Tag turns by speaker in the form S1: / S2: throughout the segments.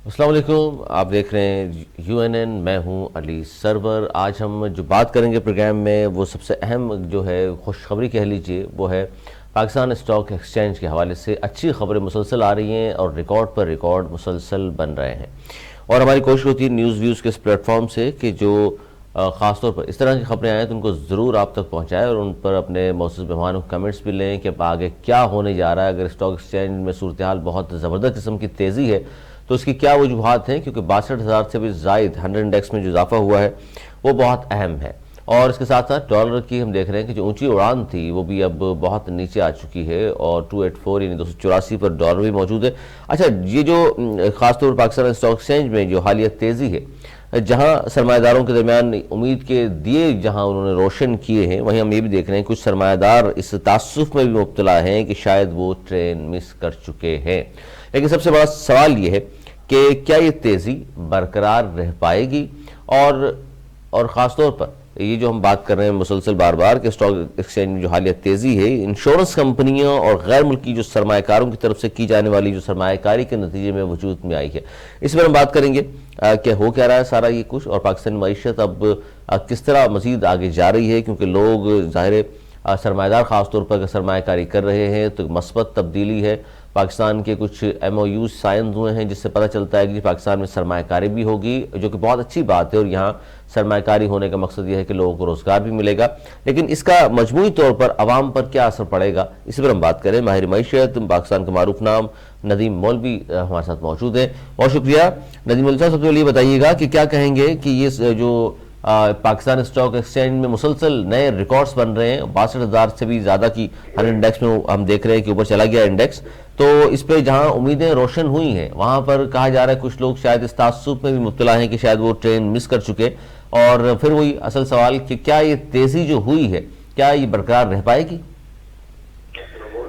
S1: السلام علیکم، آپ دیکھ رہے ہیں UNN، میں ہوں علی سرور۔ آج ہم جو بات کریں گے پروگرام میں وہ سب سے اہم جو ہے خوشخبری کہہ لیجئے، وہ ہے پاکستان اسٹاک ایکسچینج کے حوالے سے اچھی خبریں مسلسل آ رہی ہیں اور ریکارڈ پر ریکارڈ مسلسل بن رہے ہیں، اور ہماری کوشش ہوتی ہے نیوز ویوز کے اس پلیٹ فارم سے کہ جو خاص طور پر اس طرح کی خبریں آئیں تو ان کو ضرور آپ تک پہنچائیں اور ان پر اپنے معزز مہمانوں کے کمنٹس بھی لیں کہ آگے کیا ہونے جا رہا ہے۔ اگر اسٹاک ایکسچینج میں صورتحال بہت زبردست قسم کی تیزی ہے تو اس کی کیا وجوہات ہیں، کیونکہ 62,000 سے بھی زائد 100 انڈیکس میں جو اضافہ ہوا ہے وہ بہت اہم ہے۔ اور اس کے ساتھ ساتھ ڈالر کی ہم دیکھ رہے ہیں کہ جو اونچی اڑان تھی وہ بھی اب بہت نیچے آ چکی ہے، اور 284 یعنی 284 پر ڈالر بھی موجود ہے۔ اچھا، یہ جو خاص طور پر پاکستان اسٹاک ایکسچینج میں جو حالیہ تیزی ہے، جہاں سرمایہ داروں کے درمیان امید کے دیے جہاں انہوں نے روشن کیے ہیں، وہیں ہم یہ بھی دیکھ رہے ہیں کچھ سرمایہ دار اس تعسف میں بھی مبتلا ہیں کہ شاید وہ ٹرین مس کر چکے ہیں۔ لیکن سب سے بڑا سوال یہ ہے کہ کیا یہ تیزی برقرار رہ پائے گی، اور خاص طور پر یہ جو ہم بات کر رہے ہیں مسلسل بار بار کہ اسٹاک ایکسچینج میں جو حالیہ تیزی ہے، انشورنس کمپنیوں اور غیر ملکی جو سرمایہ کاروں کی طرف سے کی جانے والی جو سرمایہ کاری کے نتیجے میں وجود میں آئی ہے، اس پر ہم بات کریں گے کہ ہو کیا رہا ہے سارا یہ کچھ، اور پاکستانی معیشت اب کس طرح مزید آگے جا رہی ہے، کیونکہ لوگ ظاہر سرمایہ دار خاص طور پر اگر سرمایہ کاری کر رہے ہیں تو مثبت تبدیلی ہے۔ پاکستان کے کچھ MOUs سائن ہوئے ہیں جس سے پتہ چلتا ہے کہ پاکستان میں سرمایہ کاری بھی ہوگی، جو کہ بہت اچھی بات ہے، اور یہاں سرمایہ کاری ہونے کا مقصد یہ ہے کہ لوگوں کو روزگار بھی ملے گا۔ لیکن اس کا مجموعی طور پر عوام پر کیا اثر پڑے گا، اس پر ہم بات کریں۔ ماہر معیشت پاکستان کا معروف نام ندیم مولوی ہمارے ساتھ موجود ہیں۔ بہت شکریہ ندیم مولوی صاحب۔ سب سے پہلے یہ بتائیے گا کہ کیا کہیں گے کہ یہ جو پاکستان اسٹاک ایکسچینج میں مسلسل نئے ریکارڈز بن رہے ہیں، 62,000 سے بھی زیادہ کی ہر انڈیکس میں ہم دیکھ رہے ہیں کہ اوپر چلا گیا انڈیکس، تو اس پہ جہاں امیدیں روشن ہوئی ہیں وہاں پر کہا جا رہا ہے کچھ لوگ شاید اس تعصب میں بھی مبتلا ہیں کہ شاید وہ ٹرین مس کر چکے، اور پھر وہی اصل سوال کہ کیا یہ تیزی جو ہوئی ہے کیا یہ برقرار رہ پائے گی؟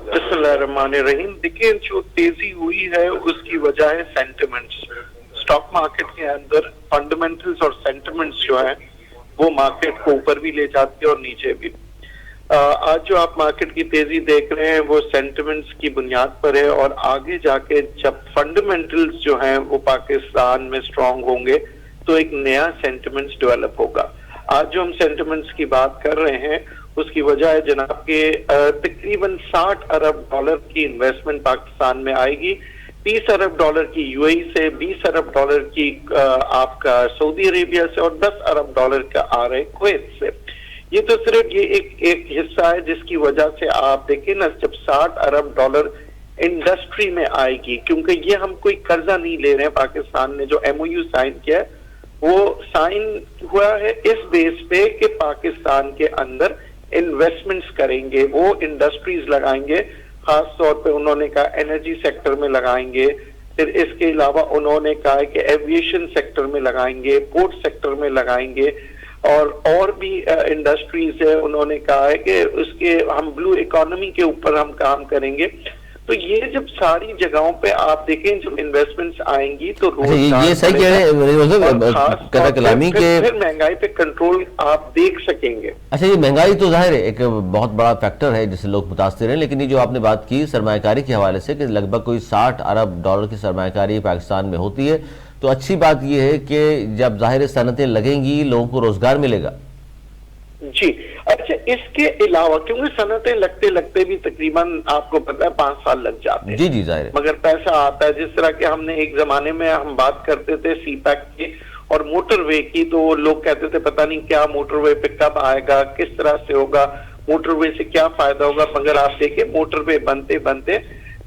S2: بسم اللہ الرحمن الرحیم۔ دیکھیں، جو تیزی ہوئی ہے اس کی وجہ ہے سینٹیمنٹس۔ اسٹاک مارکیٹ کے اندر فنڈامنٹلز اور سینٹیمنٹس جو ہیں وہ مارکیٹ کو اوپر بھی لے جاتی ہے اور نیچے بھی۔ آج جو آپ مارکیٹ کی تیزی دیکھ رہے ہیں وہ سینٹیمنٹس کی بنیاد پر ہے، اور آگے جا کے جب فنڈامنٹلز جو ہیں وہ پاکستان میں سٹرونگ ہوں گے تو ایک نیا سینٹیمنٹس ڈیولپ ہوگا۔ آج جو ہم سینٹیمنٹس کی بات کر رہے ہیں اس کی وجہ ہے جناب کہ تقریباً 60 ارب ڈالر کی انویسٹمنٹ پاکستان میں آئے گی، 30 ارب ڈالر کی UAE سے، 20 ارب ڈالر کی آپ کا سعودی عربیہ سے، اور 10 ارب ڈالر کا آ رہا ہے کویت سے۔ یہ تو صرف یہ ایک حصہ ہے جس کی وجہ سے آپ دیکھیں نا، جب 60 ارب ڈالر انڈسٹری میں آئے گی، کیونکہ یہ ہم کوئی قرضہ نہیں لے رہے ہیں، پاکستان نے جو MOU سائن کیا ہے وہ سائن ہوا ہے اس بیس پہ کہ پاکستان کے اندر انویسٹمنٹس کریں گے، وہ انڈسٹریز لگائیں گے، خاص طور پہ انہوں نے کہا انرجی سیکٹر میں لگائیں گے، پھر اس کے علاوہ انہوں نے کہا کہ ایویشن سیکٹر میں لگائیں گے، پورٹ سیکٹر میں لگائیں گے، اور بھی انڈسٹریز ہے۔ انہوں نے کہا ہے کہ اس کے ہم بلو اکانومی کے اوپر ہم کام کریں گے۔ تو یہ جب ساری جگہوں پہ آپ دیکھیں جب انویسٹمنٹس آئیں گی تو
S1: یہ صحیح کہہ رہے ہیں کلامی کے
S2: پھر مہنگائی پہ کنٹرول آپ دیکھ سکیں گے۔
S1: اچھا، یہ مہنگائی تو ظاہر ہے ایک بہت بڑا فیکٹر ہے جس سے لوگ متاثر ہیں، لیکن یہ جو آپ نے بات کی سرمایہ کاری کے حوالے سے کہ لگ بھگ کوئی 60 ارب ڈالر کی سرمایہ کاری پاکستان میں ہوتی ہے، تو اچھی بات یہ ہے کہ جب ظاہر صنعتیں لگیں گی لوگوں کو روزگار ملے گا۔
S2: جی اچھا، اس کے علاوہ کیونکہ صنعتیں لگتے لگتے بھی تقریباً آپ کو پتہ ہے 5 سال لگ جاتے ہیں،
S1: جی ظاہر ہے،
S2: مگر پیسہ آتا ہے۔ جس طرح کہ ہم نے ایک زمانے میں ہم بات کرتے تھے سی پیک کی اور موٹر وے کی، تو لوگ کہتے تھے پتہ نہیں کیا موٹر وے پہ کب آئے گا، کس طرح سے ہوگا، موٹر وے سے کیا فائدہ ہوگا، مگر آپ دیکھیں موٹر وے بنتے بنتے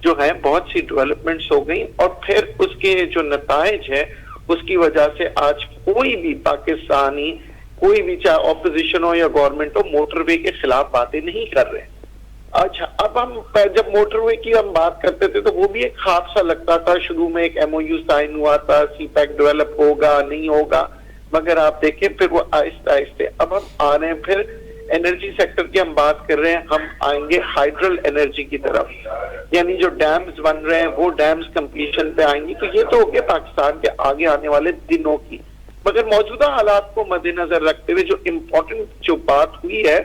S2: جو ہے بہت سی ڈیولپمنٹس ہو گئیں، اور پھر اس کے جو نتائج ہے اس کی وجہ سے آج کوئی بھی پاکستانی، کوئی بھی چاہے اپوزیشن ہو یا گورنمنٹ ہو، موٹر وے کے خلاف باتیں نہیں کر رہے۔ اچھا، اب ہم جب موٹر وے کی ہم بات کرتے تھے تو وہ بھی ایک خواب سا لگتا تھا، شروع میں ایک MOU سائن ہوا تھا، سی پیک ڈیولپ ہوگا نہیں ہوگا، مگر آپ دیکھیں پھر وہ آہستہ آہستہ اب ہم آ رہے ہیں۔ پھر انرجی سیکٹر کی ہم بات کر رہے ہیں، ہم آئیں گے ہائیڈرل انرجی کی طرف، یعنی جو ڈیمز بن رہے ہیں وہ ڈیمز کمپلیشن پہ آئیں گی، تو یہ تو ہو گیا پاکستان کے آگے آنے والے دنوں کی۔ مگر موجودہ حالات کو مد نظر رکھتے ہوئے جو امپورٹنٹ جو بات ہوئی ہے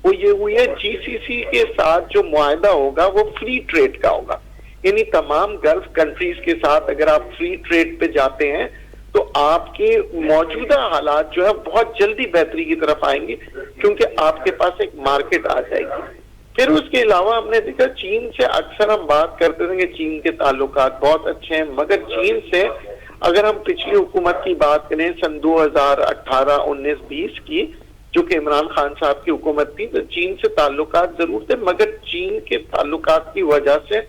S2: وہ یہ ہوئی ہے GCC کے ساتھ جو معاہدہ ہوگا وہ فری ٹریڈ کا ہوگا، یعنی تمام گلف کنٹریز کے ساتھ اگر آپ فری ٹریڈ پہ جاتے ہیں تو آپ کے موجودہ حالات جو ہے بہت جلدی بہتری کی طرف آئیں گے، کیونکہ آپ کے پاس ایک مارکیٹ آ جائے گی۔ پھر اس کے علاوہ ہم نے دیکھا چین سے اکثر ہم بات کرتے تھے کہ چین کے تعلقات بہت اچھے ہیں، مگر چین سے اگر ہم پچھلی حکومت کی بات کریں سن 2018 19 20 کی، جو کہ عمران خان صاحب کی حکومت تھی، تو چین سے تعلقات ضرور تھے، مگر چین کے تعلقات کی وجہ سے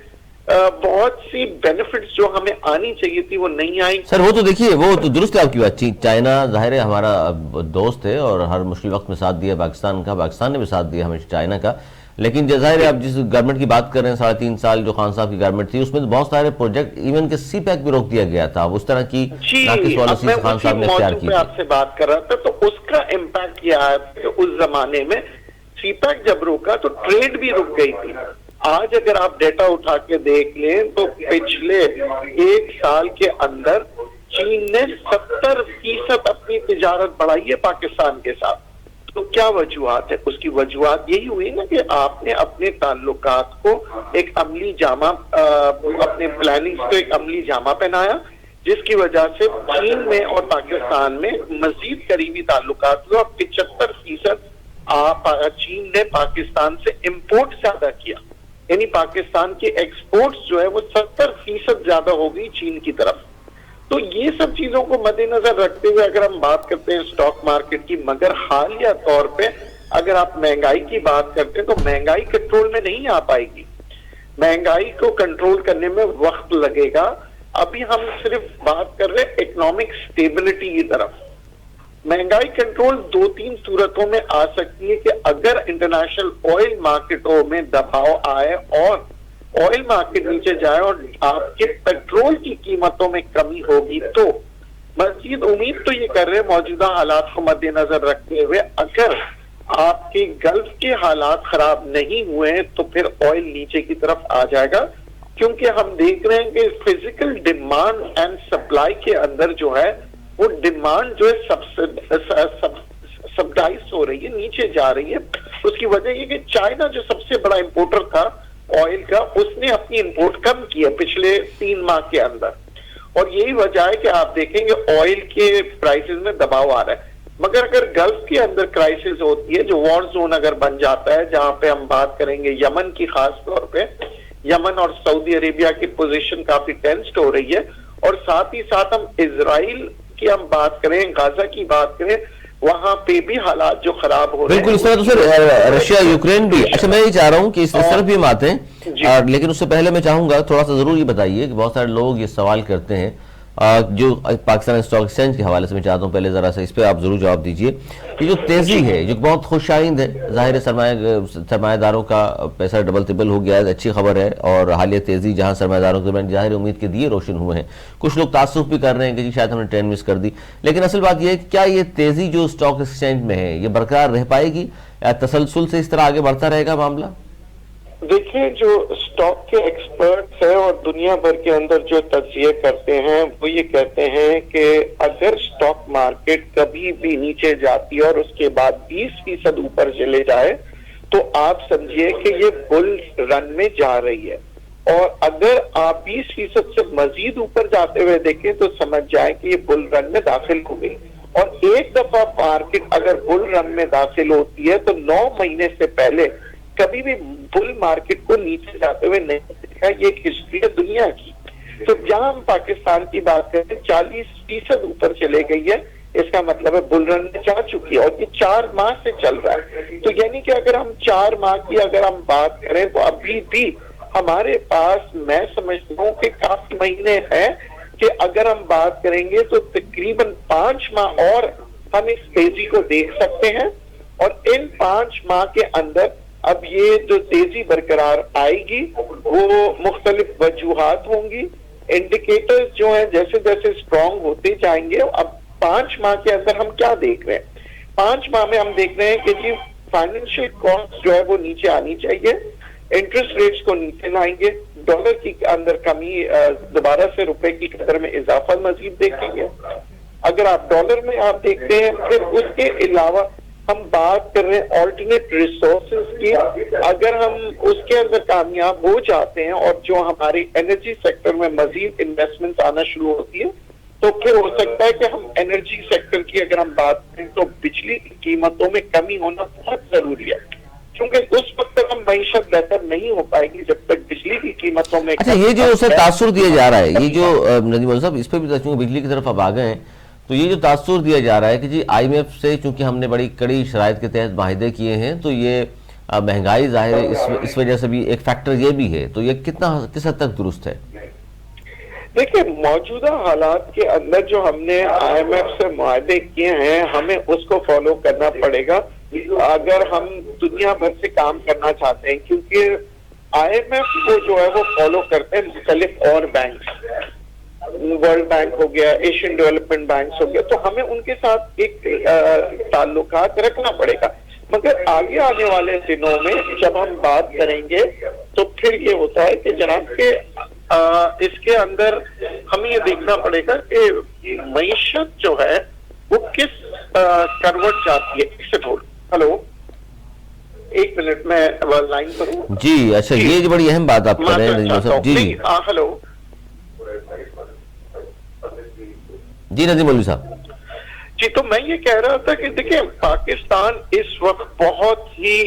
S2: بہت سی بینیفٹس جو ہمیں آنی چاہیے تھی وہ نہیں آئی۔
S1: سر وہ تو دیکھیے، وہ تو درست ہے آپ کی بات، چائنا ظاہر ہے ہمارا دوست ہے اور ہر مشکل وقت میں ساتھ دیا پاکستان کا، پاکستان نے بھی ساتھ دیا ہمیشہ چائنا کا، لیکن ظاہر ہے آپ جس گورنمنٹ کی بات کر رہے ہیں 3.5 سال جو خان صاحب کی گورنمنٹ تھی، اس میں بہت سارے پروجیکٹ ایون کہ سی پیک بھی روک دیا گیا تھا، اس طرح کی ناقص پالیسی خان صاحب نے اختیار کی تھی۔
S2: آپ سے بات کر رہا تھا تو اس کا امپیکٹ کیا ہے کہ اس زمانے میں سی پیک جب روکا تو ٹریڈ بھی رک گئی تھی۔ آج اگر آپ ڈیٹا اٹھا کے دیکھ لیں تو پچھلے 1 سال کے اندر چین نے 70% اپنی تجارت بڑھائی ہے پاکستان کے ساتھ۔ تو کیا وجوہات ہے؟ اس کی وجوہات یہی ہوئی نا کہ آپ نے اپنے تعلقات کو ایک عملی جامہ، اپنے پلاننگ کو ایک عملی جامہ پہنایا، جس کی وجہ سے چین میں اور پاکستان میں مزید قریبی تعلقات ہوئے، اور 75% چین نے پاکستان سے امپورٹ زیادہ کیا، یعنی پاکستان کی ایکسپورٹس جو ہے وہ 70% زیادہ ہو گئی چین کی طرف۔ تو یہ سب چیزوں کو مد نظر رکھتے ہوئے اگر ہم بات کرتے ہیں اسٹاک مارکیٹ کی، مگر حالیہ طور پہ اگر آپ مہنگائی کی بات کرتے ہیں تو مہنگائی کنٹرول میں نہیں آ پائے گی، مہنگائی کو کنٹرول کرنے میں وقت لگے گا۔ ابھی ہم صرف بات کر رہے ہیں اکنامک سٹیبلٹی کی طرف۔ مہنگائی کنٹرول 2-3 صورتوں میں آ سکتی ہے کہ اگر انٹرنیشنل آئل مارکیٹوں میں دباؤ آئے اور آئل مارکیٹ نیچے جائے اور آپ کے پیٹرول کی قیمتوں میں کمی ہوگی، تو مزید امید تو یہ کر رہے ہیں موجودہ حالات کو مد نظر رکھتے ہوئے اگر آپ کے گلف کے حالات خراب نہیں ہوئے ہیں تو پھر آئل نیچے کی طرف آ جائے گا، کیونکہ ہم دیکھ رہے ہیں کہ فزیکل ڈیمانڈ اینڈ سپلائی کے اندر جو ہے وہ ڈیمانڈ جو ہے سبسائڈ ہو رہی ہے، نیچے جا رہی ہے۔ اس کی وجہ یہ کہ چائنا جو سب سے بڑا امپورٹر تھا آئل کا، اس نے اپنی امپورٹ کم کی ہے پچھلے 3 ماہ کے اندر، اور یہی وجہ ہے کہ آپ دیکھیں گے آئل کے پرائسز میں دباؤ آ رہا ہے۔ مگر اگر گلف کے اندر کرائسس ہوتی ہے، جو وار زون اگر بن جاتا ہے، جہاں پہ ہم بات کریں گے یمن کی، خاص طور پہ یمن اور سعودی عربیہ کی پوزیشن کافی ٹینسڈ ہو رہی ہے، اور ساتھ ہی ساتھ ہم اسرائیل کی ہم بات کریں، غزہ کی بات کریں، وہاں پہ بھی حالات جو خراب ہو رہے ہیں۔
S1: بالکل، اس طرح تو سر رشیا یوکرین بھی، اچھا میں یہ چاہ رہا ہوں کہ اس طرف بھی ہم آتے ہیں، لیکن اس سے پہلے میں چاہوں گا تھوڑا سا ضرور یہ بتائیے کہ بہت سارے لوگ یہ سوال کرتے ہیں جو پاکستان اسٹاک ایکسچینج کے حوالے سے میں چاہتا ہوں پہلے ذرا سا اس پہ آپ ضرور جواب دیجئے کہ جو تیزی ہے جو بہت خوش آئند ہے، ظاہر سرمایہ داروں کا پیسہ ڈبل ٹربل ہو گیا ہے، اچھی خبر ہے، اور حالیہ تیزی جہاں سرمایہ داروں کے درمیان ظاہر امید کے دیے روشن ہوئے ہیں، کچھ لوگ تعصب بھی کر رہے ہیں کہ جی شاید ہم نے ٹرین مس کر دی، لیکن اصل بات یہ ہے کہ کیا یہ تیزی جو اسٹاک ایکسچینج میں ہے یہ برقرار رہ پائے گی یا تسلسل سے اس طرح آگے بڑھتا رہے گا معاملہ؟
S2: دیکھیں، جو اسٹاک کے ایکسپرٹس ہیں اور دنیا بھر کے اندر جو تجزیے کرتے ہیں وہ یہ کہتے ہیں کہ اگر اسٹاک مارکیٹ کبھی بھی نیچے جاتی ہے اور اس کے بعد 20% اوپر چلے جائے تو آپ سمجھیے کہ یہ بل رن میں جا رہی ہے، اور اگر آپ 20% سے مزید اوپر جاتے ہوئے دیکھیں تو سمجھ جائیں کہ یہ بل رن میں داخل ہو گئی، اور ایک دفعہ مارکیٹ اگر بل رن میں داخل ہوتی ہے تو 9 مہینے سے پہلے کبھی بھی بل مارکیٹ کو نیچے جاتے ہوئے نہیں دیکھا، یہ ایک ہسٹری ہے دنیا کی۔ تو جہاں ہم پاکستان کی بات کرتے ہیں 40% اوپر چلے گئی ہے، اس کا مطلب ہے بل رن میں جا چکی ہے، اور یہ 4 ماہ سے چل رہا ہے۔ تو یعنی کہ اگر ہم 4 ماہ کی اگر ہم بات کریں تو ابھی بھی ہمارے پاس میں سمجھتا ہوں کہ کافی مہینے ہیں کہ اگر ہم بات کریں گے تو تقریباً 5 ماہ اور ہم اس تیزی کو دیکھ سکتے ہیں، اور ان 5 ماہ کے اندر اب یہ جو تیزی برقرار آئے گی وہ مختلف وجوہات ہوں گی، انڈیکیٹرز جو ہیں جیسے جیسے اسٹرانگ ہوتے جائیں گے۔ اب 5 ماہ کے اندر ہم کیا دیکھ رہے ہیں؟ 5 ماہ میں ہم دیکھ رہے ہیں کہ جی فائنینشیل کاسٹ جو ہے وہ نیچے آنی چاہیے، انٹرسٹ ریٹس کو نیچے لائیں گے، ڈالر کی اندر کمی، دوبارہ سے روپے کی قدر میں اضافہ مزید دیکھیں گے۔ اگر آپ ڈالر میں آپ دیکھتے ہیں، پھر اس کے علاوہ ہم بات کر رہے ہیں آلٹرنیٹ ریسورسز کی. اگر ہم اس کے اندر کامیاب ہو جاتے ہیں اور جو ہماری انرجی سیکٹر میں مزید انویسٹمنٹ آنا شروع ہوتی ہے تو پھر ہو سکتا ہے کہ ہم انرجی سیکٹر کی اگر ہم بات کریں تو بجلی کی قیمتوں میں کمی ہونا بہت ضروری ہے, کیونکہ اس وقت تک ہم معیشت بہتر نہیں ہو پائے گی جب تک بجلی کی قیمتوں میں.
S1: اچھا, یہ جو اسے تاثر دیا جا رہا ہے, یہ جو ندیم مولوی صاحب اس پہ بھی چونکہ بجلی کی طرف اب آ گئے ہیں, تو یہ جو تاثر دیا جا رہا ہے کہ جی آئی ایم ایف سے چونکہ ہم نے بڑی کڑی شرائط کے تحت معاہدے کیے ہیں تو یہ مہنگائی ظاہر ہے اس وجہ سے بھی ایک فیکٹر یہ بھی ہے, تو یہ کس حد تک درست ہے؟
S2: دیکھیں, موجودہ حالات کے اندر جو ہم نے آئی ایم ایف سے معاہدے کیے ہیں ہمیں اس کو فالو کرنا پڑے گا اگر ہم دنیا بھر سے کام کرنا چاہتے ہیں, کیونکہ آئی ایم ایف کو جو ہے وہ فالو کرتے ہیں مختلف اور بینکس, ورلڈ بینک ہو گیا, ایشین ڈیولپمنٹ بینکس ہو گیا, تو ہمیں ان کے ساتھ ایک تعلقات رکھنا پڑے گا. مگر آگے آنے والے دنوں میں جب ہم بات کریں گے تو پھر یہ ہوتا ہے کہ جناب کے اس کے اندر ہمیں یہ دیکھنا پڑے گا کہ معیشت جو ہے وہ کس کروٹ جاتی ہے. ہلو, ایک منٹ میں لائن پر ہوں.
S1: جی اچھا, یہ جو بڑی اہم بات آپ کر رہے ہیں. جی
S2: ہلو,
S1: جی ندیم مولوی صاحب.
S2: جی, تو میں یہ کہہ رہا تھا کہ دیکھیں پاکستان اس وقت بہت ہی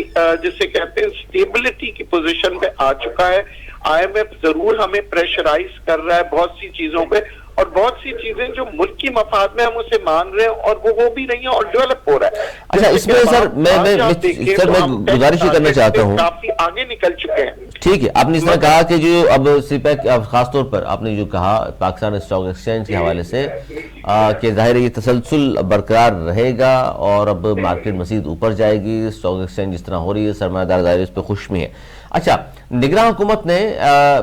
S2: جسے کہتے ہیں سٹیبلٹی کی پوزیشن پہ آ چکا ہے. آئی ایم ایف ضرور ہمیں پریشرائز کر رہا ہے بہت سی چیزوں پہ, اور بہت سی چیزیں جو ملک کی مفاد میں ہم اسے مان رہے ہیں اور وہ ہو بھی رہی ہیں اور ڈیولپ ہو رہا ہے.
S1: اچھا, اس میں سر میں گزارش یہ کرنا چاہتا ہوں,
S2: کافی آگے نکل چکے ہیں.
S1: ٹھیک ہے, آپ نے اس طرح کہا کہ جو اب سپیک خاص طور پر آپ نے جو کہا پاکستان اسٹاک ایکسچینج کے حوالے سے کہ ظاہر ہے یہ تسلسل برقرار رہے گا اور اب مارکیٹ مزید اوپر جائے گی, اسٹاک ایکسچینج جس طرح ہو رہی ہے سرمایہ دار ظاہر اس پہ خوش بھی ہیں. اچھا, نگراں حکومت نے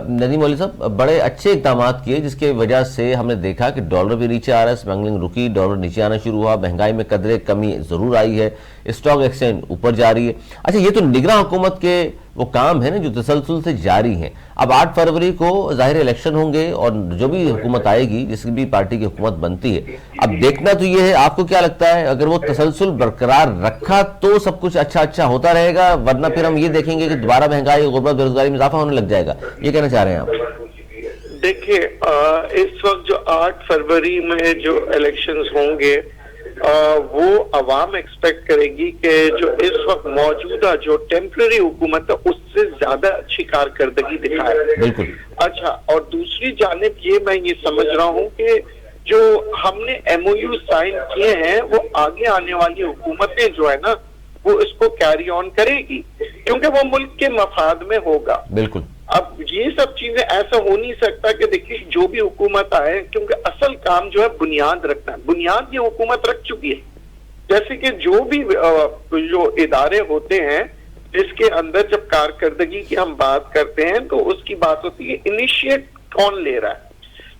S1: ندیم مولوی صاحب بڑے اچھے اقدامات کیے جس کی وجہ سے ہم نے دیکھا کہ ڈالر بھی نیچے آ رہا ہے, اسمگلنگ رکی, ڈالر نیچے آنا شروع ہوا, مہنگائی میں قدرے کمی ضرور آئی ہے, اسٹاک ایکسچینج اوپر جا رہی ہے. اچھا, یہ تو نگراں حکومت کے وہ کام ہے نا جو تسلسل سے جاری ہیں. اب 8 فروری کو ظاہر الیکشن ہوں گے اور جو بھی حکومت آئے گی, جس بھی پارٹی کی حکومت بنتی ہے, اب دیکھنا تو یہ ہے, آپ کو کیا لگتا ہے اگر وہ تسلسل برقرار رکھا تو سب کچھ اچھا ہوتا رہے گا, ورنہ پھر ہم یہ دیکھیں گے کہ دوبارہ مہنگائی, غربت, بے روزگاری میں اضافہ ہونے لگ جائے گا؟ یہ کہنا چاہ رہے ہیں آپ؟
S2: دیکھیں, اس وقت جو 8 فروری میں جو الیکشنز ہوں گے وہ عوام ایکسپیکٹ کرے گی کہ جو اس وقت موجودہ جو ٹیمپرری حکومت ہے اس سے زیادہ اچھی کارکردگی دکھائے.
S1: بالکل.
S2: اچھا, اور دوسری جانب یہ میں یہ سمجھ رہا ہوں کہ جو ہم نے ایم او یو سائن کیے ہیں وہ آگے آنے والی حکومتیں جو ہے نا وہ اس کو کیری آن کرے گی, کیونکہ وہ ملک کے مفاد میں ہوگا.
S1: بالکل.
S2: اب یہ سب چیزیں ایسا ہو نہیں سکتا کہ دیکھیے جو بھی حکومت آئے, کیونکہ اصل کام جو ہے بنیاد رکھنا ہے, بنیاد یہ حکومت رکھ چکی ہے. جیسے کہ جو بھی جو ادارے ہوتے ہیں جس کے اندر جب کارکردگی کی ہم بات کرتے ہیں تو اس کی بات ہوتی ہے انیشیٹ کون لے رہا ہے.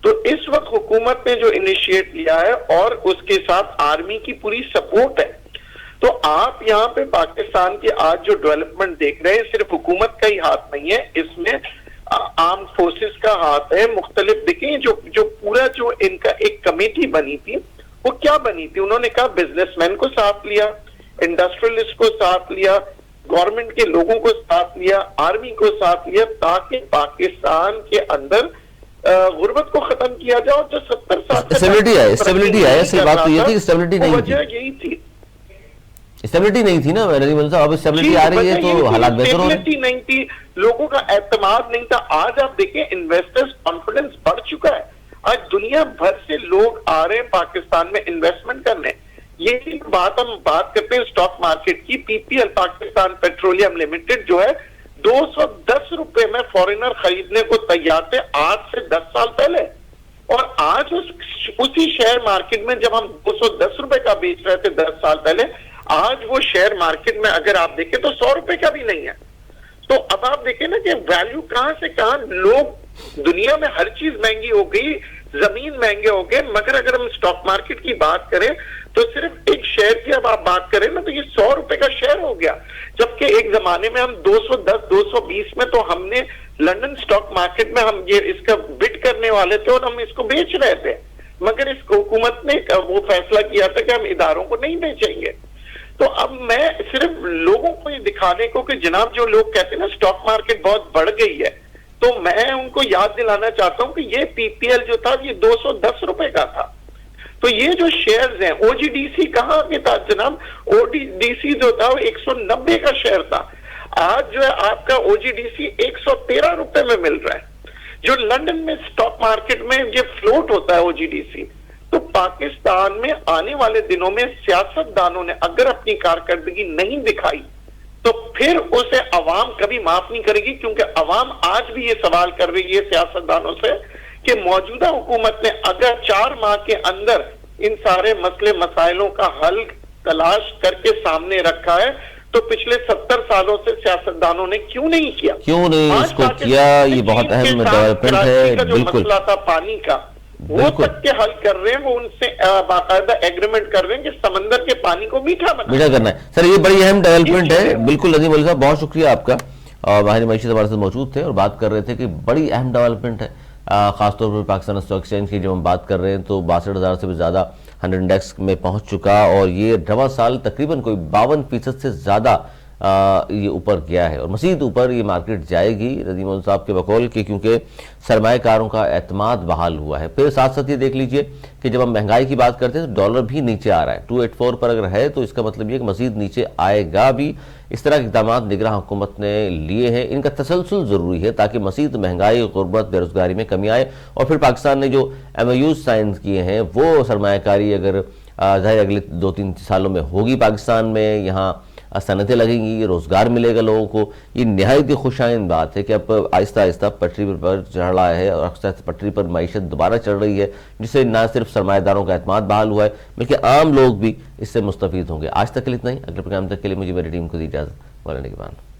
S2: تو اس وقت حکومت نے جو انیشیٹ لیا ہے اور اس کے ساتھ آرمی کی پوری سپورٹ ہے. تو آپ یہاں پہ پاکستان کے آج جو ڈیولپمنٹ دیکھ رہے ہیں صرف حکومت کا ہی ہاتھ نہیں ہے, اس میں آرم فورسز کا ہاتھ ہے. مختلف دیکھیں جو پورا جو ان کا ایک کمیٹی بنی تھی وہ کیا بنی تھی, انہوں نے کہا بزنس مین کو ساتھ لیا, انڈسٹریلسٹ کو ساتھ لیا, گورنمنٹ کے لوگوں کو ساتھ لیا, آرمی کو ساتھ لیا, تاکہ پاکستان کے اندر غربت کو ختم کیا جائے. اور جو 70 سال
S1: اسٹیبلٹی ہے, اصل بات تو یہ تھی اسٹیبلٹی نہیں تھی.
S2: وجہ یہی تھی,
S1: اسٹیبلٹی نہیں تھی نا ندیم مولوی صاحب. اب اسٹیبلٹی آ رہی ہے تو حالات بہتر ہو رہے ہیں.
S2: اسٹیبلٹی نہیں تھی, لوگوں کا اعتماد نہیں تھا. آج آپ دیکھیں انویسٹرز کانفیڈنس بڑھ چکا ہے. آج دنیا بھر سے لوگ آ رہے ہیں پاکستان میں انویسٹمنٹ کرنے. یہی بات ہم بات کرتے ہیں اسٹاک مارکیٹ کی. P P L Pakistan petroleum limited جو ہے 210 روپے میں فورینر خریدنے کو تیار تھے آج سے 10 سال پہلے, اور آج اسی شیئر مارکیٹ میں جب ہم 210 روپے کا بیچ رہے تھے 10 سال پہلے, آج وہ شیئر مارکیٹ میں اگر آپ دیکھیں تو 100 روپے کا بھی نہیں ہے. تو اب آپ دیکھیں نا کہ ویلیو کہاں سے کہاں, لوگ دنیا میں ہر چیز مہنگی ہو گئی, زمین مہنگے ہو گئے, مگر اگر ہم اسٹاک مارکیٹ کی بات کریں تو صرف ایک شیئر کی اب آپ بات کریں نا تو یہ 100 روپے کا شیئر ہو گیا. جبکہ ایک زمانے میں ہم 210 220 میں تو ہم نے لنڈن اسٹاک مارکیٹ میں ہم یہ اس کا بٹ کرنے والے تھے اور ہم اس کو بیچ رہے تھے, مگر اس حکومت نے وہ فیصلہ کیا تھا کہ ہم اداروں کو نہیں بیچیں گے. تو اب میں صرف لوگوں کو یہ دکھانے کو کہ جناب جو لوگ کہتے ہیں نا اسٹاک مارکیٹ بہت بڑھ گئی ہے، تو میں ان کو یاد دلانا چاہتا ہوں کہ یہ پی پی ایل جو تھا یہ 210 روپے کا تھا. تو یہ جو شیئرز ہیں، او جی ڈی سی کہاں کے تھا جناب؟ او جی ڈی سی جو تھا وہ 190 کا شیئر تھا. آج جو ہے آپ کا او جی ڈی سی 113 روپے میں مل رہا ہے. جو لندن میں اسٹاک مارکیٹ میں یہ فلوٹ ہوتا ہے او جی ڈی سی. تو پاکستان میں آنے والے دنوں میں سیاست دانوں نے اگر اپنی کارکردگی نہیں دکھائی تو پھر اسے عوام کبھی معاف نہیں کرے گی، کیونکہ عوام آج بھی یہ سوال کر رہی ہے سیاست دانوں سے کہ موجودہ حکومت نے اگر 4 ماہ کے اندر ان سارے مسئلے مسائلوں کا حل تلاش کر کے سامنے رکھا ہے تو پچھلے 70 سالوں سے سیاستدانوں نے کیوں نہیں کیا؟
S1: کیوں نہیں اس کو کیا؟ یہ بہت اہم ڈیولپمنٹ ہے.
S2: جو مسئلہ تھا پانی کا وہ تک کے حل کر رہے ہیں، وہ ان سے باقاعدہ ایگریمنٹ کر رہے ہیں کہ سمندر کے پانی کو میٹھا
S1: کرنا ہے. سر یہ بڑی اہم ڈیولپمنٹ ہے. بالکل نظیم علی صاحب، بہت شکریہ آپ کا. ماہر معیشت ہمارے ساتھ موجود تھے اور بات کر رہے تھے کہ بڑی اہم ڈیولپمنٹ ہے. خاص طور پر پاکستان اسٹاک ایکسچینج کی جب ہم بات کر رہے ہیں تو 62,000 سے بھی زیادہ 100 انڈیکس میں پہنچ چکا، اور یہ رواں سال تقریباً کوئی 52% سے زیادہ یہ اوپر گیا ہے، اور مزید اوپر یہ مارکیٹ جائے گی نظیم علی صاحب کے بقول کہ کیونکہ سرمایہ کاروں کا اعتماد بحال ہوا ہے. پھر ساتھ ساتھ یہ دیکھ لیجئے کہ جب ہم مہنگائی کی بات کرتے ہیں تو ڈالر بھی نیچے آ رہا ہے. 284 پر اگر ہے تو اس کا مطلب یہ کہ مزید نیچے آئے گا بھی. اس طرح کے اقدامات نگراں حکومت نے لیے ہیں، ان کا تسلسل ضروری ہے تاکہ مزید مہنگائی، غربت، بے روزگاری میں کمی آئے. اور پھر پاکستان نے جو ایم او یوز سائن کیے ہیں وہ سرمایہ کاری اگر ظاہر اگلے 2-3 سالوں میں ہوگی پاکستان میں، یہاں صنعتیں لگیں گی، روزگار ملے گا لوگوں کو. یہ نہایت ہی خوش آئند بات ہے کہ اب آہستہ آہستہ پٹری پر چڑھ رہا ہے، اور آہستہ آہستہ پٹری پر معیشت دوبارہ چڑھ رہی ہے، جس سے نہ صرف سرمایہ داروں کا اعتماد بحال ہوا ہے بلکہ عام لوگ بھی اس سے مستفید ہوں گے. آج تک کے لیے اتنا ہی. اگلے پروگرام تک کے لیے مجھے میری ٹیم کو دی اجازت. مولانا کے بعد